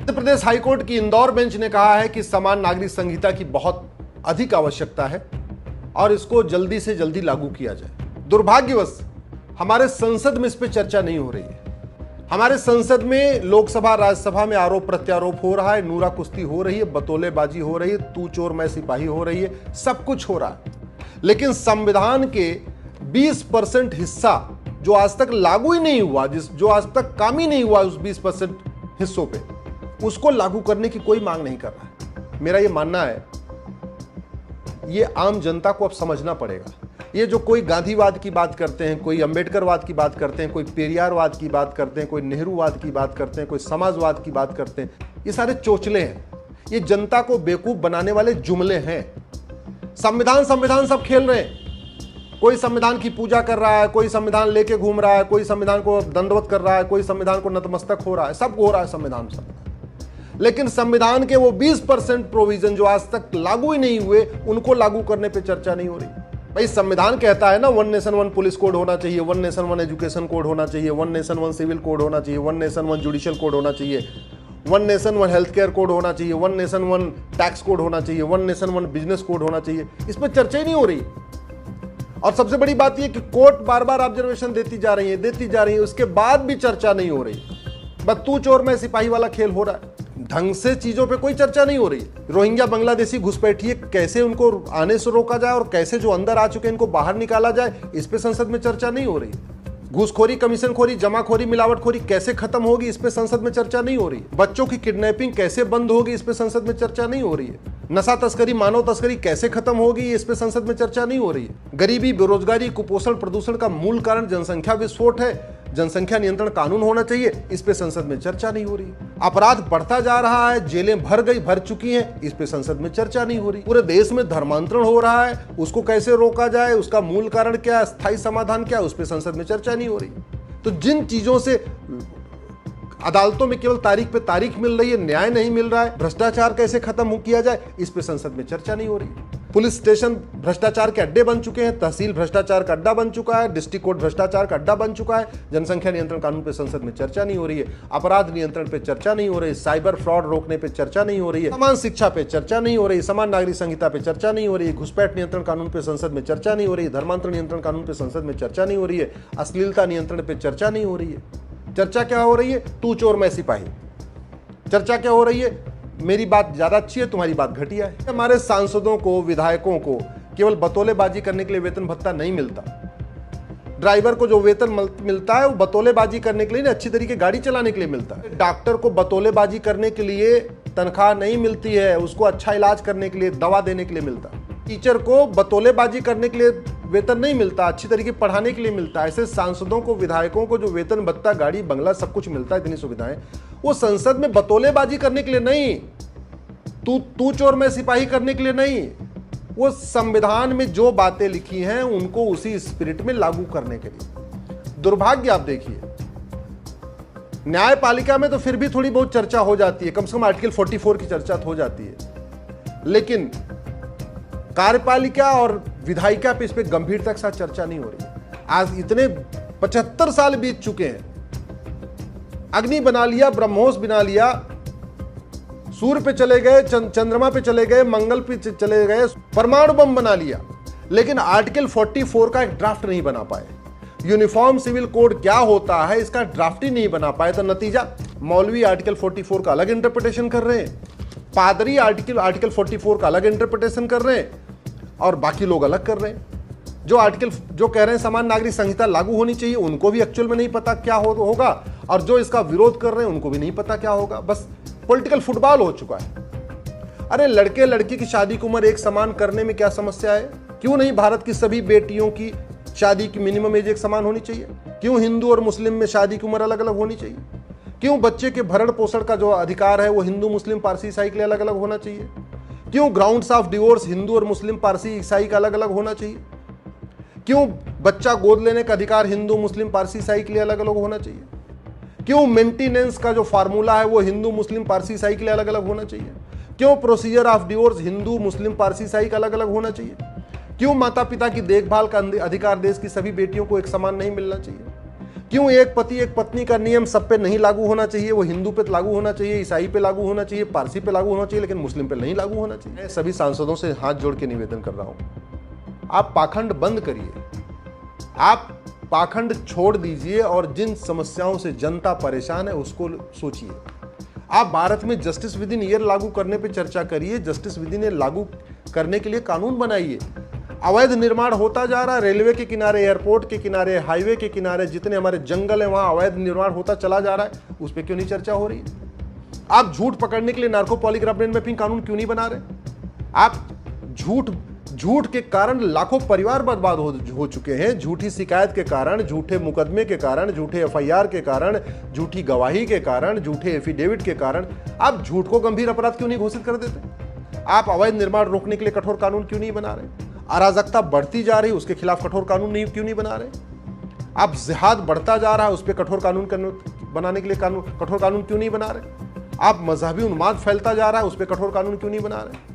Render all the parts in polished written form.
Madhya Pradesh high court की Indore bench ने कहा है कि समान नागरिक संहिता की बहुत अधिक आवश्यकता है और इसको जल्दी से जल्दी लागू किया जाए। दुर्भाग्यवश हमारे संसद में इस पर चर्चा नहीं हो रही है। हमारे संसद में लोकसभा राज्यसभा में आरोप प्रत्यारोप हो रहा है, नूरा कुश्ती हो रही है, बतौलेबाजी हो रही है, तू चोर मैं सिपाही हो रही है, सब कुछ हो रहा है। लेकिन संविधान के 20% हिस्सा जो आज तक लागू ही नहीं हुआ, जो आज तक काम ही नहीं हुआ उस 20% हिस्सों पे, उसको लागू करने की कोई मांग नहीं कर रहा है। मेरा ये मानना है ये आम जनता को अब समझना पड़ेगा। ये जो कोई गांधीवाद की बात करते हैं, कोई अंबेडकरवाद की बात करते हैं, कोई पेरियारवाद की बात करते हैं, कोई नेहरूवाद की बात करते हैं, कोई समाजवाद की बात करते हैं, ये सारे चोचले हैं। ये जनता को बेवकूफ बनाने वाले जुमले हैं। संविधान संविधान सब खेल रहे हैं। कोई संविधान की पूजा कर रहा है, कोई संविधान लेके घूम रहा है, कोई संविधान को दंडवत कर रहा है, कोई संविधान को नतमस्तक हो रहा है, सब हो रहा है संविधान सब। लेकिन संविधान के वो 20% प्रोविजन जो आज तक लागू ही नहीं हुए, उनको लागू करने पे चर्चा नहीं हो रही। भाई संविधान कहता है ना, 1 नेशन 1 पुलिस कोड होना चाहिए, 1 नेशन 1 एजुकेशन कोड होना चाहिए, 1 नेशन 1 सिविल कोड होना चाहिए, 1 नेशन 1 जुडिशियल कोड होना चाहिए, 1 नेशन 1 हेल्थ केयर कोड होना चाहिए, 1 नेशन 1 टैक्स कोड होना चाहिए, 1 नेशन 1 बिजनेस कोड होना चाहिए। इस पर चर्चा ही नहीं हो रही। और सबसे बड़ी बात यह कि कोर्ट बार बार ऑब्जर्वेशन देती जा रही है, उसके बाद भी चर्चा नहीं हो रही। बस तू चोर मैं सिपाही वाला खेल हो रहा है। ढंग से चीजों पे कोई चर्चा नहीं हो रही। रोहिंग्या बांग्लादेशी घुसपैठिए, कैसे उनको आने से रोका जाए और कैसे जो अंदर आ चुके हैं इनको बाहर निकाला जाए, इस पे संसद में चर्चा नहीं हो रही। घूसखोरी, कमीशनखोरी, जमाखोरी, मिलावटखोरी कैसे खत्म होगी, इस पे संसद में चर्चा नहीं हो रही। बच्चों की किडनैपिंग कैसे बंद होगी, इस पे संसद में चर्चा नहीं हो रही है। नशा तस्करी, मानव तस्करी कैसे खत्म होगी, इस पे संसद में चर्चा नहीं हो रही है। गरीबी, बेरोजगारी, कुपोषण, प्रदूषण का मूल कारण जनसंख्या विस्फोट है, जनसंख्या नियंत्रण कानून होना चाहिए, इस पे संसद में चर्चा नहीं हो रही। अपराध बढ़ता जा रहा है, जेलें भर चुकी हैं, इस पे संसद में चर्चा नहीं हो रही। पूरे देश में धर्मांतरण हो रहा है, उसको कैसे रोका जाए, उसका मूल कारण क्या है, स्थायी समाधान क्या है, उस पे संसद में चर्चा नहीं हो रही। तो जिन चीजों से अदालतों में केवल तारीख पे तारीख मिल रही है, न्याय नहीं मिल रहा है, भ्रष्टाचार कैसे खत्म किया जाए, इस पे संसद में चर्चा नहीं हो रही। पुलिस स्टेशन भ्रष्टाचार के अड्डे बन चुके हैं, तहसील भ्रष्टाचार का अड्डा बन चुका है, डिस्ट्रिक्ट कोर्ट भ्रष्टाचार का अड्डा बन चुका है। जनसंख्या नियंत्रण कानून पे संसद में चर्चा नहीं हो रही है, अपराध नियंत्रण पे चर्चा नहीं हो रही, साइबर फ्रॉड रोकने पे चर्चा नहीं हो रही है, समान शिक्षा पे चर्चा नहीं हो रही, समान नागरिक संहिता पे चर्चा नहीं हो रही, घुसपैठ नियंत्रण कानून पे संसद में चर्चा नहीं हो रही, धर्मांतरण नियंत्रण कानून पे संसद में चर्चा नहीं हो रही है, अश्लीलता नियंत्रण पे चर्चा नहीं हो रही है। चर्चा क्या हो रही है? तू चोर मैं सिपाही। चर्चा क्या हो रही है? मेरी बात ज्यादा अच्छी है, तुम्हारी बात घटिया है। हमारे सांसदों को, विधायकों को केवल बतौलेबाजी करने के लिए वेतन भत्ता नहीं मिलता। ड्राइवर को जो वेतन मिलता है वो बतौलेबाजी करने के लिए, अच्छी तरीके गाड़ी चलाने के लिए मिलता है। डॉक्टर को बतौलेबाजी करने के लिए तनख्वाह नहीं मिलती है, उसको अच्छा इलाज करने के लिए, दवा देने के लिए मिलता है। टीचर को बतौलेबाजी करने के लिए वेतन नहीं मिलता, अच्छी तरीके पढ़ाने के लिए मिलता है। ऐसे सांसदों को, विधायकों को जो वेतन भत्ता, गाड़ी, बंगला सब कुछ मिलता है, इतनी सुविधाएं, वो संसद में बतौलेबाजी करने के लिए नहीं, तू चोर मैं सिपाही करने के लिए नहीं, वो संविधान में जो बातें लिखी हैं उनको उसी स्पिरिट में लागू करने के लिए। दुर्भाग्य आप देखिए, न्यायपालिका में तो फिर भी थोड़ी बहुत चर्चा हो जाती है, कम से कम आर्टिकल 44 की चर्चा हो जाती है, लेकिन कार्यपालिका और विधायिका पे इस पे गंभीरता के साथ चर्चा नहीं हो रही। आज इतने 75 साल बीत चुके हैं, अग्नि बना लिया, ब्रह्मोस बना लिया, सूर्य पे चले गए, चंद्रमा पे चले गए, मंगल पे चले गए, परमाणु बम बना लिया, लेकिन आर्टिकल 44 का एक ड्राफ्ट नहीं बना पाए। यूनिफॉर्म सिविल कोड क्या होता है इसका ड्राफ्ट ही नहीं बना पाए। तो नतीजा, मौलवी आर्टिकल 44 का अलग इंटरप्रिटेशन कर रहे हैं, पादरी आर्टिकल 44 का अलग इंटरप्रिटेशन कर रहे हैं, और बाकी लोग अलग कर रहे हैं। जो कह रहे हैं समान नागरिक संहिता लागू होनी चाहिए, उनको भी एक्चुअल में नहीं पता क्या होगा, और जो इसका विरोध कर रहे हैं उनको भी नहीं पता क्या होगा। बस पॉलिटिकल फुटबॉल हो चुका है। अरे लड़के लड़की की शादी की उम्र एक समान करने में क्या समस्या है? क्यों नहीं भारत की सभी बेटियों की शादी की मिनिमम एज एक समान होनी चाहिए? क्यों हिंदू और मुस्लिम में शादी की उम्र अलग अलग होनी चाहिए? क्यों बच्चे के भरण पोषण का जो अधिकार है वो हिंदू, मुस्लिम, पारसी, ईसाई के लिए अलग अलग होना चाहिए? क्यों ग्राउंड्स ऑफ डिवोर्स हिंदू और मुस्लिम, पारसी, ईसाई का अलग अलग होना चाहिए? क्यों बच्चा गोद लेने का अधिकार हिंदू, मुस्लिम, पारसी, ईसाई के लिए अलग अलग होना चाहिए? क्यों मेंटेनेंस का जो फार्मूला है वो हिंदू, मुस्लिम, पारसी, ईसाई के लिए अलग अलग होना चाहिए? क्यों प्रोसीजर ऑफ डिवोर्स हिंदू, मुस्लिम, पारसी, ईसाई का अलग अलग होना चाहिए? क्यों माता पिता की देखभाल का अधिकार देश की सभी बेटियों को एक समान नहीं मिलना चाहिए? क्यों एक पति एक पत्नी का नियम सब पे नहीं लागू होना चाहिए? वो हिंदू पे लागू होना चाहिए, ईसाई पे लागू होना चाहिए, पारसी पे लागू होना चाहिए, लेकिन मुस्लिम पे नहीं लागू होना चाहिए। मैं सभी सांसदों से हाथ जोड़ के निवेदन कर रहा हूं, आप पाखंड बंद करिए, आप पाखंड छोड़ दीजिए और जिन समस्याओं से जनता परेशान है उसको सोचिए। आप भारत में जस्टिस विद इन ईयर लागू करने पे चर्चा करिए, जस्टिस विद इन ईयर लागू करने के लिए कानून बनाइए। अवैध निर्माण होता जा रहा है, रेलवे के किनारे, एयरपोर्ट के किनारे, हाईवे के किनारे, जितने हमारे जंगल है वहां अवैध निर्माण होता चला जा रहा है, उस पर क्यों नहीं चर्चा हो रही है? आप झूठ पकड़ने के लिए नार्को पॉलीग्राफ ब्रेन मैपिंग कानून क्यों नहीं बना रहे? आप झूठ के कारण लाखों परिवार बर्बाद हो चुके हैं, झूठी शिकायत के कारण, झूठे मुकदमे के कारण, झूठे एफआईआर के कारण, झूठी गवाही के कारण, झूठे एफिडेविट के कारण। आप झूठ को गंभीर अपराध क्यों नहीं घोषित कर देते? आप अवैध निर्माण रोकने के लिए कठोर कानून क्यों नहीं बना रहे? अराजकता बढ़ती जा रही, उसके खिलाफ कठोर कानून क्यों नहीं बना रहे? आप जिहाद बढ़ता जा रहा है, उस पर कठोर कानून बनाने के लिए कठोर कानून क्यों नहीं बना रहे? आप मजहबी उन्माद फैलता जा रहा है, उस पर कठोर कानून क्यों नहीं बना रहे?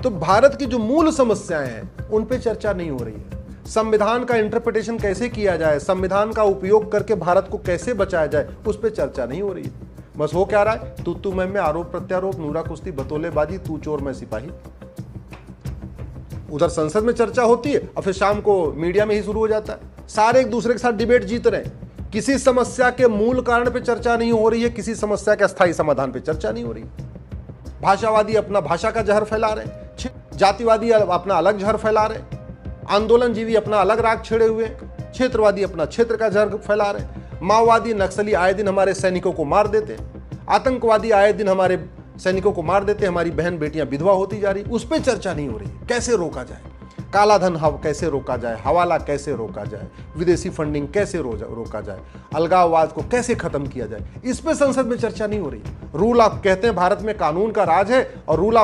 तो भारत की जो मूल समस्याएं हैं उन पे चर्चा नहीं हो रही है। संविधान का इंटरप्रिटेशन कैसे किया जाए, संविधान का उपयोग करके भारत को कैसे बचाया जाए, उस पे चर्चा नहीं हो रही है। बस हो क्या रहा है, तू मैं आरोप प्रत्यारोप, नूरा कुश्ती, बतौलेबाजी, तू चोर मैं सिपाही। उधर संसद में चर्चा होती है और फिर शाम को मीडिया में ही शुरू हो जाता है। सारे एक दूसरे के साथ डिबेट जीत रहे हैं। किसी समस्या के मूल कारण पे चर्चा नहीं हो रही है, किसी समस्या के अस्थायी समाधान पे चर्चा नहीं हो रही है। भाषावादी अपना भाषा का जहर फैला रहे हैं, जातिवादी अपना अलग जहर फैला रहे हैं, आंदोलनजीवी अपना अलग राग छेड़े हुए हैं, क्षेत्रवादी अपना क्षेत्र का जहर फैला रहे हैं, माओवादी नक्सली आए दिन हमारे सैनिकों को मार देते हैं, आतंकवादी आए दिन हमारे सैनिकों को मार देते हैं, हमारी बहन बेटियां विधवा होती जा रही, उस पर चर्चा नहीं हो रही। कैसे रोका जाए, काला धन कैसे रोका जाए, हवाला कैसे रोका जाए, विदेशी फंडिंग कैसे रोका जाए, अलगाववाद को कैसे खत्म किया जाए, इस पे संसद में चर्चा नहीं हो रही। रूल ऑफ, कहते हैं भारत में कानून का राज है और रूल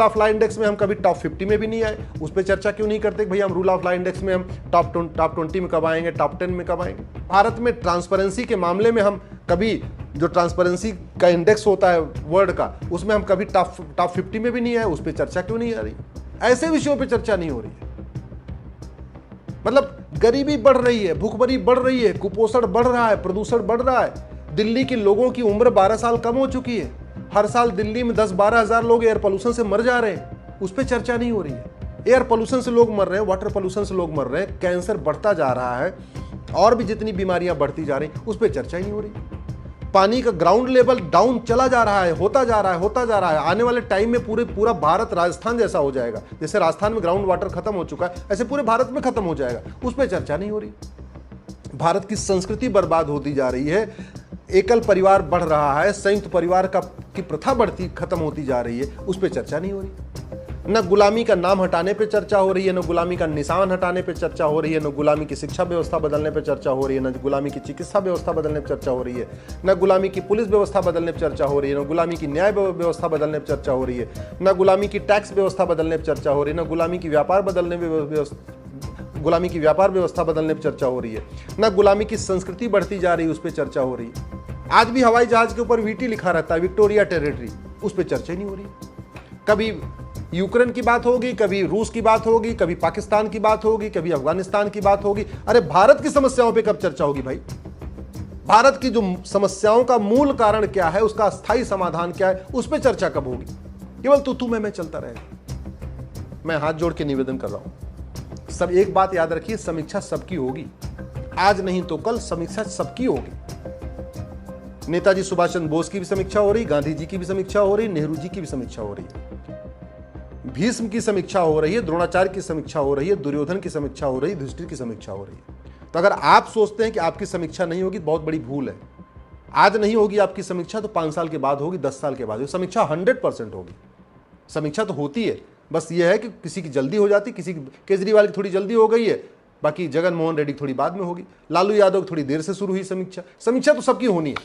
ऑफ लॉ इंडेक्स में हम कभी टॉप 50 में भी नहीं आए, उस पर चर्चा क्यों नहीं करते? भैया हम रूल ऑफ लॉ इंडेक्स में हम टॉप 20 में कब आएंगे, टॉप 10 में कब आएंगे? भारत में ट्रांसपेरेंसी के मामले में हम कभी, जो ट्रांसपेरेंसी का इंडेक्स होता है वर्ल्ड का, उसमें हम कभी टॉप 50 में भी नहीं आए, उस पर चर्चा क्यों नहीं आ रही? ऐसे विषयों पे चर्चा नहीं हो रही है। मतलब गरीबी बढ़ रही है, भूखमरी बढ़ रही है, कुपोषण बढ़ रहा है, प्रदूषण बढ़ रहा है, दिल्ली के लोगों की उम्र 12 साल कम हो चुकी है, हर साल दिल्ली में 10-12 हजार लोग एयर पोल्यूशन से मर जा रहे हैं, उस पर चर्चा नहीं हो रही है। एयर पोल्यूशन से लोग मर रहे हैं, वाटर पोल्यूशन से लोग मर रहे हैं, कैंसर बढ़ता जा रहा है, और भी जितनी बीमारियां बढ़ती जा रही, उस पर चर्चा ही नहीं हो रही। पानी का ग्राउंड लेवल डाउन चला जा रहा है, होता जा रहा है। आने वाले टाइम में पूरा भारत राजस्थान जैसा हो जाएगा। जैसे राजस्थान में ग्राउंड वाटर खत्म हो चुका है, ऐसे पूरे भारत में खत्म हो जाएगा, उस पर चर्चा नहीं हो रही। भारत की संस्कृति बर्बाद होती जा रही है, एकल परिवार बढ़ रहा है, संयुक्त परिवार की प्रथा खत्म होती जा रही है, उस पर चर्चा नहीं हो रही। न गुलामी का नाम हटाने पे चर्चा हो रही है, न गुलामी का निशान हटाने पे चर्चा हो रही है, न गुलामी की शिक्षा व्यवस्था बदलने पे चर्चा हो रही है, न गुलामी की चिकित्सा व्यवस्था बदलने पे चर्चा हो रही है, न गुलामी की पुलिस व्यवस्था बदलने पे चर्चा हो रही है, न गुलामी की न्याय व्यवस्था बदलने पे चर्चा हो रही है, न गुलामी की टैक्स व्यवस्था बदलने पे चर्चा हो रही है, न गुलामी की व्यापार व्यवस्था बदलने पर चर्चा हो रही है, न गुलामी की संस्कृति बढ़ती जा रही है, उस पर चर्चा हो रही है। आज भी हवाई जहाज के ऊपर वीटी लिखा रहता है, विक्टोरिया टेरिटरी, उस पर चर्चा नहीं हो रही। कभी यूक्रेन की बात होगी, कभी रूस की बात होगी, कभी पाकिस्तान की बात होगी, कभी अफगानिस्तान की बात होगी। अरे भारत की समस्याओं पे कब चर्चा होगी भाई? भारत की जो समस्याओं का मूल कारण क्या है, उसका स्थायी समाधान क्या है, उस पर चर्चा कब होगी? केवल तू मैं चलता रहेगा। मैं हाथ जोड़ के निवेदन कर रहा हूं, सब एक बात याद रखिए, समीक्षा सबकी होगी, आज नहीं तो कल समीक्षा सबकी होगी। नेताजी सुभाष चंद्र बोस की भी समीक्षा हो रही, गांधी जी की भी समीक्षा हो रही, नेहरू जी की भी समीक्षा हो रही है, भीष्म की समीक्षा हो रही है, द्रोणाचार्य की समीक्षा हो रही है, दुर्योधन की समीक्षा हो रही है, युधिष्ठिर की समीक्षा हो रही है। तो अगर आप सोचते हैं कि आपकी समीक्षा नहीं होगी, बहुत बड़ी भूल है। आज नहीं होगी आपकी समीक्षा तो 5 साल के बाद होगी, 10 साल के बाद होगी। समीक्षा 100% होगी। समीक्षा तो होती है, बस ये है कि किसी की जल्दी हो जाती, किसी की, केजरीवाल की थोड़ी जल्दी हो गई है, बाकी जगन मोहन रेड्डी थोड़ी बाद में होगी, लालू यादव थोड़ी देर से शुरू हुई समीक्षा। समीक्षा तो सबकी होनी है।